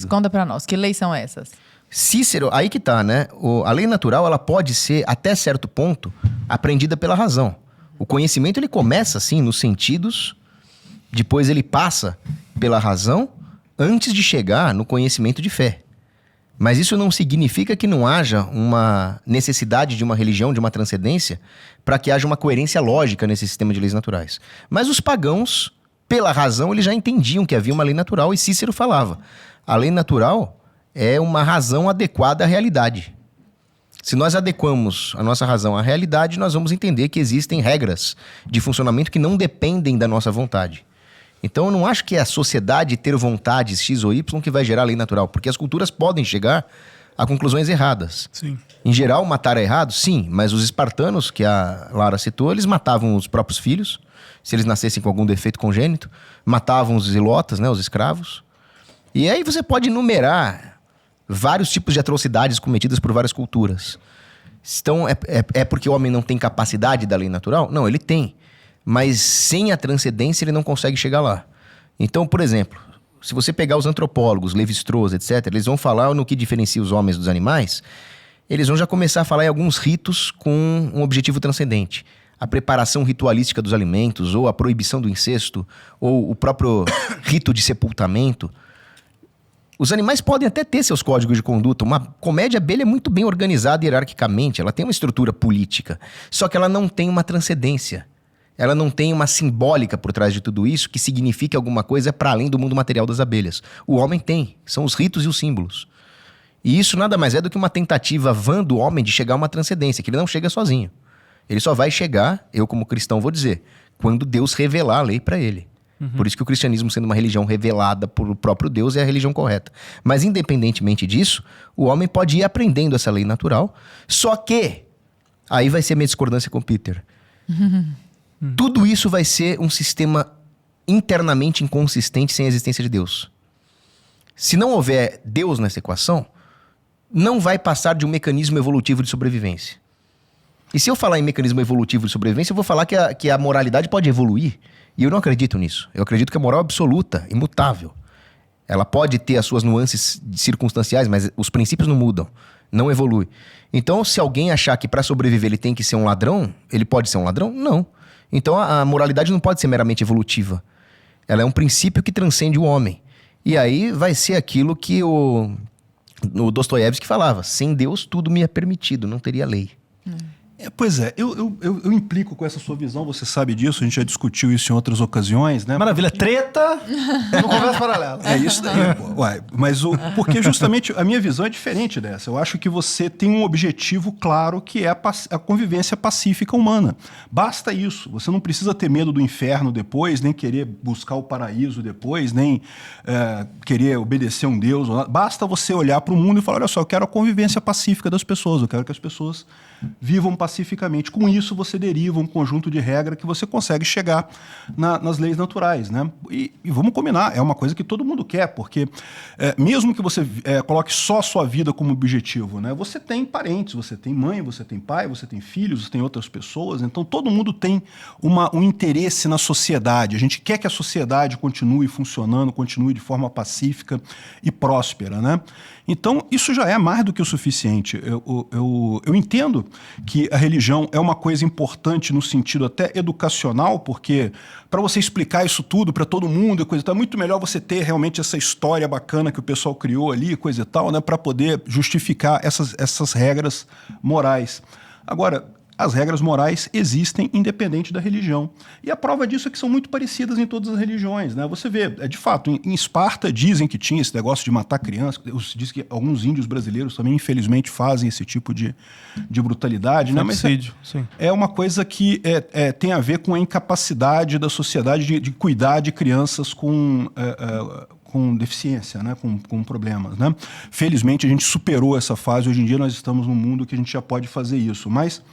Conta pra nós, que leis são essas? Cícero, aí que tá, né? A lei natural, ela pode ser, até certo ponto, aprendida pela razão. O conhecimento, ele começa, assim, nos sentidos, depois ele passa pela razão, antes de chegar no conhecimento de fé. Mas isso não significa que não haja uma necessidade de uma religião, de uma transcendência, para que haja uma coerência lógica nesse sistema de leis naturais. Mas os pagãos, pela razão, eles já entendiam que havia uma lei natural, e Cícero falava, a lei natural é uma razão adequada à realidade. Se nós adequamos a nossa razão à realidade, nós vamos entender que existem regras de funcionamento que não dependem da nossa vontade. Então eu não acho que é a sociedade ter vontades X ou Y que vai gerar a lei natural, porque as culturas podem chegar a conclusões erradas. Sim. Em geral, matar é errado? Sim, mas os espartanos, que a Lara citou, eles matavam os próprios filhos, se eles nascessem com algum defeito congênito, matavam os zilotas, né, os escravos. E aí você pode enumerar vários tipos de atrocidades cometidas por várias culturas. Então, é porque o homem não tem capacidade da lei natural? Não, ele tem. Mas sem a transcendência ele não consegue chegar lá. Então, por exemplo, se você pegar os antropólogos, Lévi-Strauss, etc., eles vão falar no que diferencia os homens dos animais, eles vão já começar a falar em alguns ritos com um objetivo transcendente. A preparação ritualística dos alimentos, ou a proibição do incesto, ou o próprio rito de sepultamento. Os animais podem até ter seus códigos de conduta. Uma colmeia de abelha é muito bem organizada hierarquicamente, ela tem uma estrutura política, só que ela não tem uma transcendência. Ela não tem uma simbólica por trás de tudo isso que signifique alguma coisa para além do mundo material das abelhas. O homem tem, são os ritos e os símbolos. E isso nada mais é do que uma tentativa vã do homem de chegar a uma transcendência, que ele não chega sozinho. Ele só vai chegar, eu como cristão vou dizer, quando Deus revelar a lei para ele. Por isso que o cristianismo, sendo uma religião revelada por o próprio Deus, é a religião correta. Mas independentemente disso, o homem pode ir aprendendo essa lei natural, só que, aí vai ser a minha discordância com o Peter. Tudo isso vai ser um sistema internamente inconsistente sem a existência de Deus. Se não houver Deus nessa equação, não vai passar de um mecanismo evolutivo de sobrevivência. E se eu falar em mecanismo evolutivo de sobrevivência, eu vou falar que a moralidade pode evoluir. E eu não acredito nisso. Eu acredito que a moral é absoluta, imutável. Ela pode ter as suas nuances circunstanciais, mas os princípios não mudam, não evolui. Então, se alguém achar que para sobreviver ele tem que ser um ladrão, ele pode ser um ladrão? Não. Então, a moralidade não pode ser meramente evolutiva. Ela é um princípio que transcende o homem. E aí vai ser aquilo que o Dostoiévski falava. Sem Deus, tudo me é permitido, não teria lei. Pois é, eu implico com essa sua visão, você sabe disso, a gente já discutiu isso em outras ocasiões, né? Maravilha, treta no Conversa Paralela. É isso daí, pô. Ué, mas porque justamente a minha visão é diferente dessa. Eu acho que você tem um objetivo claro que é a convivência pacífica humana. Basta isso. Você não precisa ter medo do inferno depois, nem querer buscar o paraíso depois, nem querer obedecer um Deus. Basta você olhar para o mundo e falar, olha só, eu quero a convivência pacífica das pessoas, eu quero que as pessoas vivam pacificamente. Com isso, você deriva um conjunto de regras que você consegue chegar nas leis naturais, né? E vamos combinar, é uma coisa que todo mundo quer, porque mesmo que você coloque só a sua vida como objetivo, né? Você tem parentes, você tem mãe, você tem pai, você tem filhos, você tem outras pessoas, então todo mundo tem um interesse na sociedade. A gente quer que a sociedade continue funcionando, continue de forma pacífica e próspera, né? Então, isso já é mais do que o suficiente. Eu entendo que a religião é uma coisa importante no sentido até educacional, porque para você explicar isso tudo para todo mundo, coisa e tal, é muito melhor você ter realmente essa história bacana que o pessoal criou ali, coisa e tal, né, para poder justificar essas regras morais. Agora, as regras morais existem independente da religião. E a prova disso é que são muito parecidas em todas as religiões, né? Você vê, de fato, em Esparta dizem que tinha esse negócio de matar crianças, diz que alguns índios brasileiros também, infelizmente, fazem esse tipo de brutalidade, né? Mas sim. É uma coisa que tem a ver com a incapacidade da sociedade de cuidar de crianças com deficiência, né? com problemas, né? Felizmente, a gente superou essa fase. Hoje em dia, nós estamos num mundo que a gente já pode fazer isso, mas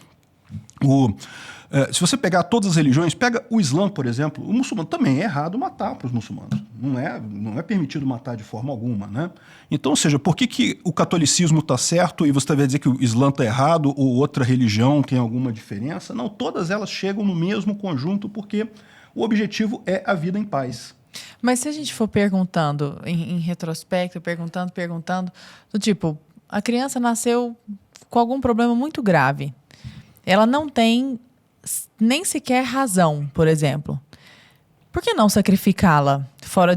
se você pegar todas as religiões, pega o Islã, por exemplo, o muçulmano também é errado matar para os muçulmanos. Não é permitido matar de forma alguma, né? Então, ou seja, por que o catolicismo está certo e você vai dizer que o Islã está errado ou outra religião tem alguma diferença? Não, todas elas chegam no mesmo conjunto porque o objetivo é a vida em paz. Mas se a gente for perguntando, em retrospecto, perguntando, do tipo, a criança nasceu com algum problema muito grave. Ela não tem nem sequer razão, por exemplo. Por que não sacrificá-la fora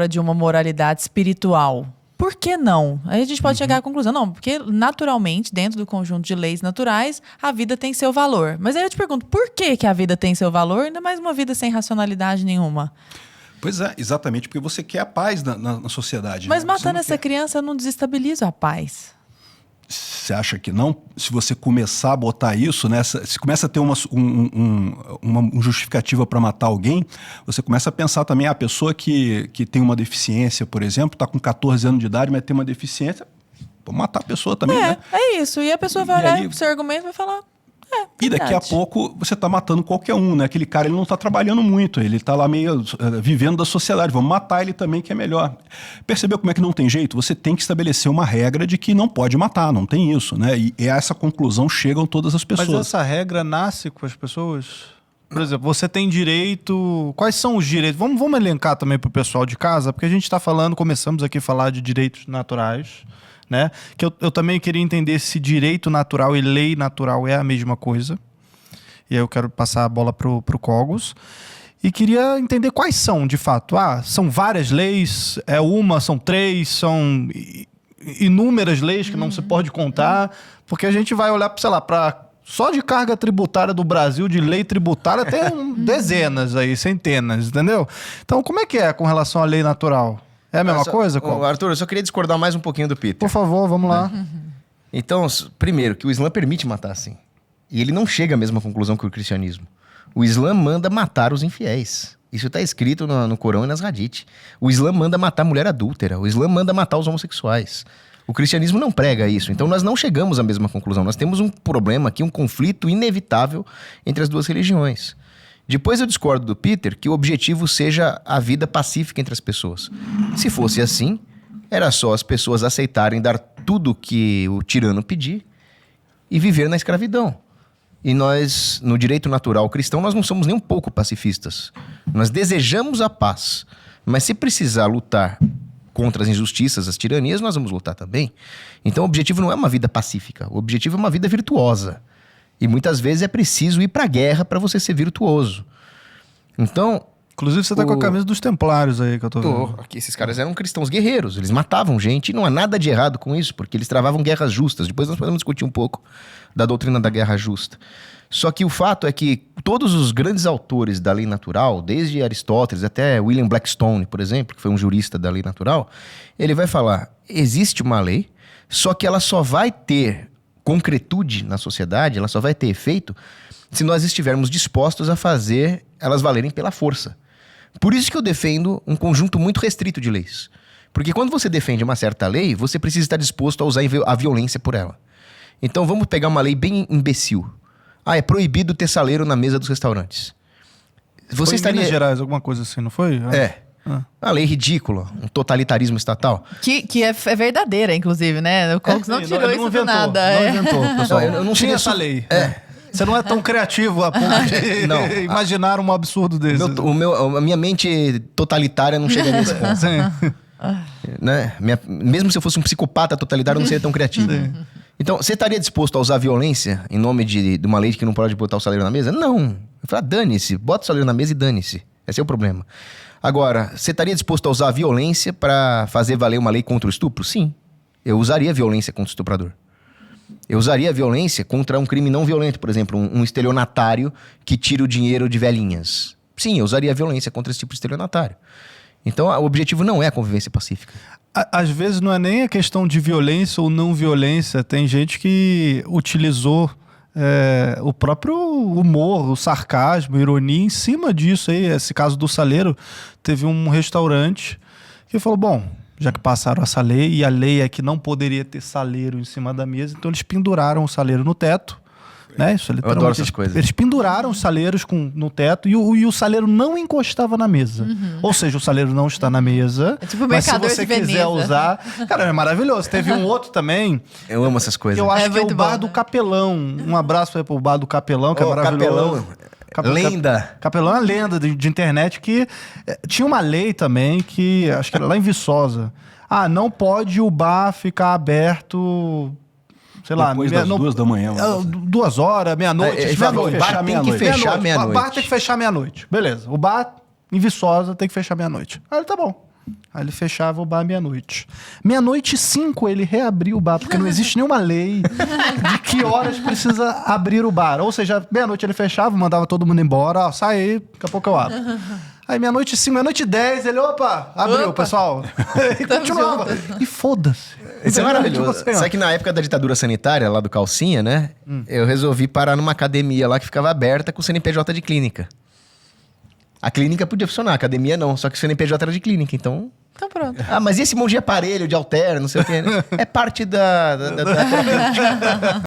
de uma moralidade espiritual? Por que não? Aí a gente pode chegar à conclusão. Não, porque naturalmente, dentro do conjunto de leis naturais, a vida tem seu valor. Mas aí eu te pergunto, por que a vida tem seu valor? Ainda mais uma vida sem racionalidade nenhuma. Pois é, exatamente, porque você quer a paz na sociedade. Mas né? matando essa criança, eu não desestabilizo a paz. Você acha que não? Se você começar a botar isso, né? Se começa a ter uma justificativa para matar alguém, você começa a pensar também, a pessoa que tem uma deficiência, por exemplo, está com 14 anos de idade, mas tem uma deficiência, vou matar a pessoa também, né? É isso. E a pessoa vai E olhar aí- pro seu argumento e vai falar... E daqui a verdade. pouco você está matando qualquer um, né? Aquele cara, ele não está trabalhando muito, ele está lá meio vivendo da sociedade. Vamos matar ele também, que é melhor. Percebeu como é que não tem jeito? Você tem que estabelecer uma regra de que não pode matar, não tem isso, né? E a essa conclusão chegam todas as pessoas. Mas essa regra nasce com as pessoas? Por exemplo, você tem direito... Quais são os direitos? Vamos elencar também para o pessoal de casa, porque a gente está começamos aqui a falar de direitos naturais, né? Que eu também queria entender se direito natural e lei natural é a mesma coisa. E aí eu quero passar a bola pro Cogos. E queria entender quais são, de fato. São várias leis, são 3, são inúmeras leis que não se pode contar, porque a gente vai olhar, sei lá, para só de carga tributária do Brasil, de lei tributária, tem dezenas aí, centenas, entendeu? Então, como é que é com relação à lei natural? É a mesma coisa? Cogos? Arthur, eu só queria discordar mais um pouquinho do Peter. Por favor, vamos lá. Então, primeiro, que o Islã permite matar assim. E ele não chega à mesma conclusão que o cristianismo. O Islã manda matar os infiéis. Isso está escrito no Corão e nas Hadith. O Islã manda matar mulher adúltera. O Islã manda matar os homossexuais. O cristianismo não prega isso. Então nós não chegamos à mesma conclusão. Nós temos um problema aqui, um conflito inevitável entre as duas religiões. Depois eu discordo do Peter que o objetivo seja a vida pacífica entre as pessoas. Se fosse assim, era só as pessoas aceitarem dar tudo que o tirano pedir e viver na escravidão. E nós, no direito natural cristão, nós não somos nem um pouco pacifistas. Nós desejamos a paz. Mas se precisar lutar contra as injustiças, as tiranias, nós vamos lutar também. Então o objetivo não é uma vida pacífica. O objetivo é uma vida virtuosa. E muitas vezes é preciso ir para a guerra para você ser virtuoso. Então... Inclusive você tá com a camisa dos Templários aí que eu tô vendo. Aqui, esses caras eram cristãos guerreiros, eles matavam gente e não há nada de errado com isso, porque eles travavam guerras justas. Depois nós podemos discutir um pouco da doutrina da guerra justa. Só que o fato é que todos os grandes autores da lei natural, desde Aristóteles até William Blackstone, por exemplo, que foi um jurista da lei natural, ele vai falar, existe uma lei, só que ela só vai ter concretude na sociedade, ela só vai ter efeito se nós estivermos dispostos a fazer elas valerem pela força. Por isso que eu defendo um conjunto muito restrito de leis. Porque quando você defende uma certa lei, você precisa estar disposto a usar a violência por ela. Então vamos pegar uma lei bem imbecil. É proibido ter saleiro na mesa dos restaurantes. Foi em Minas Gerais, alguma coisa assim, não foi? Uma lei ridícula, um totalitarismo estatal. Que é verdadeira, inclusive, né? O Cogos não tirou ele isso não do inventou, nada. Não inventou, pessoal. Eu não tinha seria essa lei. Você não é tão criativo a ponto de Não. imaginar um absurdo desse. A minha mente totalitária não chega nesse ponto. Sim. Né? Mesmo se eu fosse um psicopata totalitário, eu não seria tão criativo. Então, você estaria disposto a usar violência em nome de uma lei que não pode botar o salário na mesa? Não. Eu falo, dane-se, bota o salário na mesa e dane-se. Esse é o problema. Agora, você estaria disposto a usar a violência para fazer valer uma lei contra o estupro? Sim. Eu usaria violência contra o estuprador. Eu usaria a violência contra um crime não violento, por exemplo, um estelionatário que tira o dinheiro de velhinhas. Sim, eu usaria a violência contra esse tipo de estelionatário. Então, o objetivo não é a convivência pacífica. Às vezes não é nem a questão de violência ou não violência. Tem gente que utilizou o próprio humor, o sarcasmo, a ironia em cima disso aí. Esse caso do saleiro, teve um restaurante que falou, bom, já que passaram essa lei, e a lei é que não poderia ter saleiro em cima da mesa, então eles penduraram o saleiro no teto. Né? Isso, eu adoro essas coisas. Eles penduraram os saleiros no teto e o saleiro não encostava na mesa. Ou seja, o saleiro não está na mesa. É tipo o mas se mercador você de quiser Veneza. usar... Cara, é maravilhoso. Teve um outro também. Eu amo essas coisas. Eu acho que é o muito Bar bom, do né? Capelão. Um abraço aí pro Bar do Capelão, que é maravilhoso. Capelão Lenda. Capelão é uma lenda de internet que tinha uma lei também que, acho que era lá em Viçosa. Não pode o bar ficar aberto, sei lá... Depois das 2 da manhã. 2 horas, meia-noite. O bar tem que fechar meia-noite. O bar tem que fechar meia-noite. Beleza. O bar em Viçosa tem que fechar meia-noite. Aí tá bom. Aí ele fechava o bar meia-noite. 00:05 ele reabriu o bar, porque não existe nenhuma lei de que horas precisa abrir o bar. Ou seja, meia-noite ele fechava, mandava todo mundo embora. Sai aí, daqui a pouco eu abro. Aí 00:05, 00:10, ele, abriu, pessoal. E continuava. E foda-se. Isso é maravilhoso. Sabe que na época da ditadura sanitária, lá do Calcinha, né? Eu resolvi parar numa academia lá que ficava aberta com o CNPJ de clínica. A clínica podia funcionar, a academia não. Só que o CNPJ era de clínica, então... Então pronto. Mas e esse monte de aparelho, de halter, não sei o quê? É parte da